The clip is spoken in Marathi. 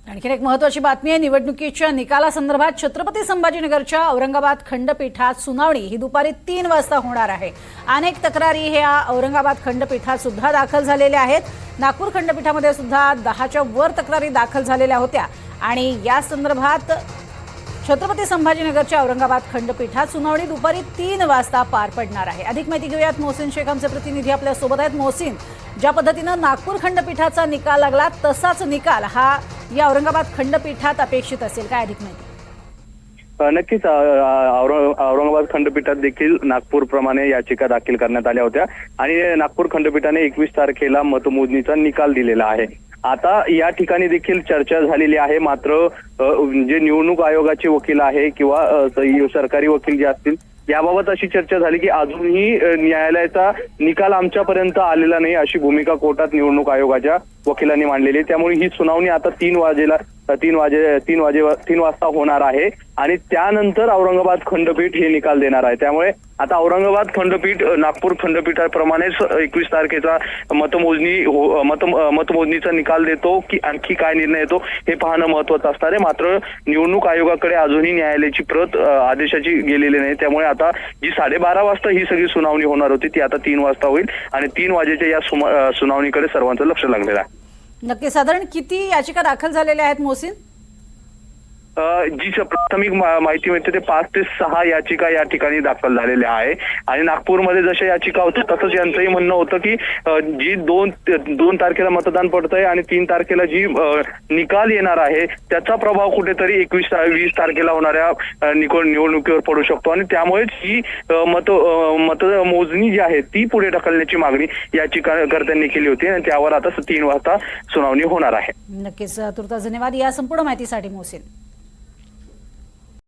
आणखी एक महत्त्वाची बातमी आहे। निवडणुकीच्या निकालासंदर्भात छत्रपती संभाजीनगरच्या औरंगाबाद खंडपीठात सुनावणी ही दुपारी 3 वाजता होणार आहे। अनेक तक्रारी ह्या औरंगाबाद खंडपीठात सुद्धा दाखल झालेल्या आहेत। नागपूर खंडपीठामध्ये सुद्धा 10च्या वर तक्रारी दाखल झालेल्या होत्या आणि या संदर्भात छत्रपती संभाजीनगरच्या औरंगाबाद खंडपीठात सुनावणी दुपारी 3 वाजता पार पडणार आहे। अधिक माहिती घेऊयात मोहसिन शेख आमचे प्रतिनिधी आपल्या सोबत आहेत। मोहसिन, ज्या पद्धतीने नागपूर खंडपीठाचा निकाल लागला तसाच निकाल हा या औरंगाबाद खंडपीठात अपेक्षित असेल, काय अधिक माहिती? नक्कीच औरंगाबाद खंडपीठात देखील नागपूर प्रमाणे याचिका दाखल करण्यात आल्या होत्या आणि नागपूर खंडपीठाने 21 तारखेला मतमोजणीचा निकाल दिलेला आहे। आता या ठिकाणी देखील चर्चा झालेली आहे। मात्र जे निवडणूक आयोगाचे वकील आहे किंवा सरकारी वकील जे असतील याबाबत अशी चर्चा झाली की अजूनही न्यायालयाचा निकाल आमच्यापर्यंत आलेला नाही अशी भूमिका कोर्टात निवडणूक आयोगाच्या वकिलांनी मांडलेली आहे। त्यामुळे ही सुनावणी आता 3 वाजता होणार आहे आणि त्यानंतर औरंगाबाद खंडपीठ हे निकाल देणार आहे। त्यामुळे आता औरंगाबाद खंडपीठ नागपूर खंडपीठाप्रमाणेच 21 तारखेचा मतमोजणीचा निकाल देतो की आणखी काय निर्णय येतो हे पाहणं महत्त्वाचं असणार आहे। मात्र निवडणूक आयोगाकडे अजूनही न्यायालयाची प्रत आदेशाची गेलेली नाही। त्यामुळे आता जी 12:30 वाजता ही सगळी सुनावणी होणार होती ती आता 3 वाजता होईल आणि 3 वाजेच्या या सुनावणीकडे सर्वांचं लक्ष लागलेलं आहे। नक्की साधारण किती याचिका दाखल झालेल्या आहेत मोहसिन? जी प्राथमिक माहिती मिळते ते 5 ते 6 याचिका या ठिकाणी दाखल झालेल्या आहे आणि नागपूरमध्ये जशा याचिका होत्या तसंच यांचंही म्हणणं होतं की जी 2 तारखेला मतदान पडतंय आणि 3 तारखेला जी निकाल येणार आहे त्याचा प्रभाव कुठेतरी 20 तारखेला होणाऱ्या निवडणुकीवर पडू शकतो आणि त्यामुळेच ही मतमोजणी जी आहे ती पुढे ढकलण्याची मागणी याचिकाकर्त्यांनी केली होती आणि त्यावर आता 3 वाजता सुनावणी होणार आहे। नक्कीच तुर्तास धन्यवाद या संपूर्ण माहितीसाठी मोहसिन।